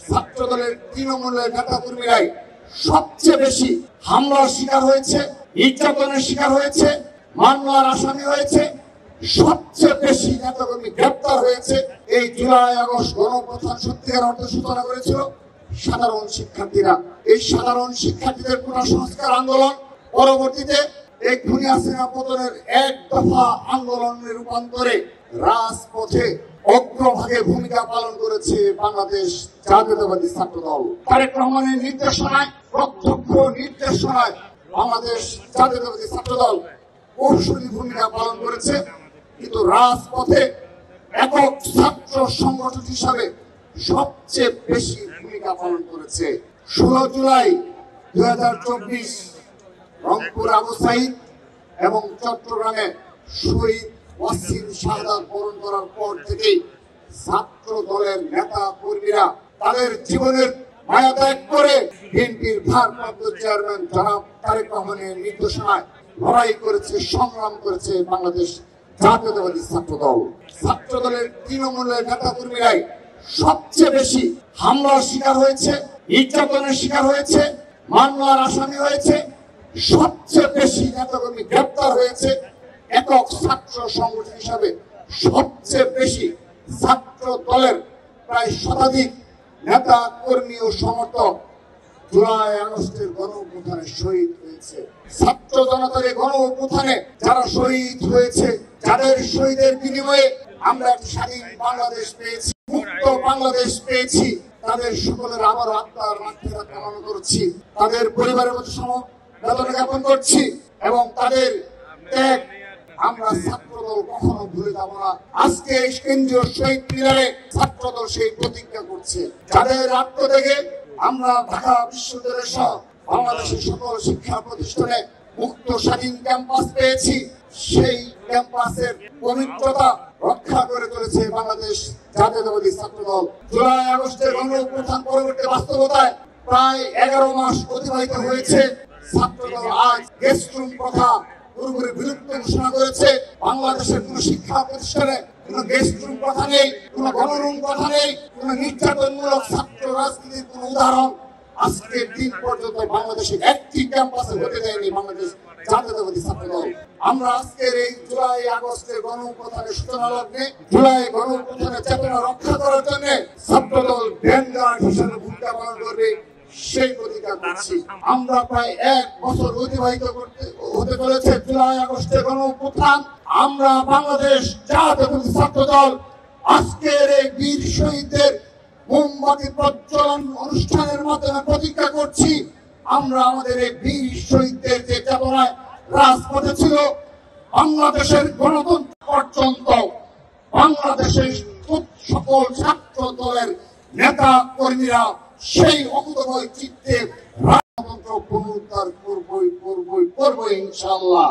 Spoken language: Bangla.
ছাত্র দলের তৃণমূলের নেতা কর্মীরাই সবচেয়ে বেশি হামলার শিকার হয়েছে, নির্যাতনের শিকার হয়েছে, মামলার আসামি হয়েছে, সবচেয়ে বেশি নেতাকর্মী গ্রেপ্তার হয়েছে। এই জুলাই আগস্ট গণঅভ্যুত্থান সত্যিকার অর্থে সূচনা করেছিল সাধারণ শিক্ষার্থীরা। এই সাধারণ শিক্ষার্থীদের পুনঃসংস্কার আন্দোলন পরবর্তীতে এই খুনি হাসিনা পতনের এক দফা আন্দোলনের রূপান্তরে রাজপথে অগ্রভাগে ভূমিকা পালন করেছে বাংলাদেশ জাতীয়তাবাদী ছাত্র দল। তারেক রহমানের নির্দেশনায়, প্রত্যক্ষ নির্দেশনায় বাংলাদেশ জাতীয়তাবাদী ছাত্র দল কৌশলী ভূমিকা পালন করেছে, কিন্তু রাজপথে একক ছাত্র সংগঠন হিসাবে সবচেয়ে বেশি ভূমিকা পালন করেছে। 16 জুলাই 2024 রংপুর আবু সাইদ এবং চট্টগ্রামে শহীদ ওয়াসিম শাহাদাত বরণ করার পর থেকেই ছাত্র দলের নেতা কর্মীরা তাদের জীবনের মায়া ত্যাগ করে বিএনপির ভারপ্রাপ্ত চেয়ারম্যান জনাব তারেক রহমানের নির্দেশনায় লড়াই করেছে, সংগ্রাম করেছে বাংলাদেশ জাতীয়তাবাদী ছাত্র দল। ছাত্র দলের তৃণমূলের নেতা কর্মীরাই সবচেয়ে বেশি হামলার শিকার হয়েছে, নির্যাতনের শিকার হয়েছে, মামলার আসামি হয়েছে, সবচেয়ে বেশি নেতাকর্মী গ্রেপ্তার হয়েছে। একক ছাত্র সংগঠন হিসাবে সবচেয়ে বেশি ছাত্র দলের প্রায় শতাধিক নেতা কর্মী ও সমর্থক জুলাই আগস্টের গণঅভ্যুত্থানে শহীদ হয়েছে। ছাত্র জনতার এই গণঅভ্যুত্থানে যারা শহীদ হয়েছে, যাদের শহীদের বিনিময়ে আমরা একটি স্বাধীন বাংলাদেশ পেয়েছি, মুক্ত বাংলাদেশ পেয়েছি, তাদের সকলের আবার আত্মার মাগফিরাত কামনা করছি, তাদের পরিবারের মধ্যে সমবেদনা জ্ঞাপন করছি এবং তাদের ত্যাগ আমরা ছাত্রদল কখনো ভুলে যাব না। আজকে এই কেন্দ্রীয় শহীদ মিনারে ছাত্রদল সেই প্রতিজ্ঞা করছে, যাদের আত্মত্যাগে আমরা ঢাকা বিশ্ববিদ্যালয় সহ বাংলাদেশের সকল শিক্ষা প্রতিষ্ঠানে মুক্ত স্বাধীন ক্যাম্পাস পেয়েছি। সেই ক্যাম্পাসের পবিত্রতা রক্ষা করে চলেছে বাংলাদেশ জাতীয়তাবাদী ছাত্রদল। জুলাই আগস্টের গণঅভ্যুত্থান পরবর্তী বাস্তবতায় প্রায় 11 মাস অতিবাহিত হয়েছে। ছাত্রদল আজ গেস্ট রুম প্রথা পুরোপুরি বিলুপ্ত ঘোষণা করেছে। বাংলাদেশের কোন শিক্ষা প্রতিষ্ঠানে কোন গেস্ট রুম প্রথা নেই, কোন গণরুম প্রথা নেই, কোন নির্যাতনমূলক ছাত্র রাজনীতির কোন উদাহরণ আজকের দিন পর্যন্ত বাংলাদেশের একটি ক্যাম্পাসে হতে দেয়নি বাংলাদেশ জাতীয়তাবাদী ছাত্র দল। আমরা আজকের এই জুলাই আগস্টের গণঅভ্যুত্থানের সূচনা লগ্নে জুলাই গণঅভ্যুত্থানের চেতনা রক্ষা করার জন্য ছাত্র দল ভ্যানগার্ড হিসেবে ভূমিকা পালন করবে, সেই প্রতিজ্ঞা করছি। আমরা প্রায় 1 বছর অতিবাহিত হতে চলেছে জুলাই আগস্টের গণঅভ্যুত্থান। আমরা বাংলাদেশ জাতীয়তাবাদী ছাত্র দল আজকের এই বীর শহীদদের মোমবাতি প্রজ্বলন অনুষ্ঠানের মাধ্যমে প্রতিজ্ঞা করছি, আমরা আমাদের এই বীর শহীদদের যে চেতনায় রাজপথে ছিল, বাংলাদেশের গণতন্ত্র পর্যন্ত বাংলাদেশের সকল ছাত্র দলের নেতা কর্মীরা সেই অকুতোভয় চিত্তে রাজতন্ত্র পুনরুদ্ধার করবই ইনশাআল্লাহ।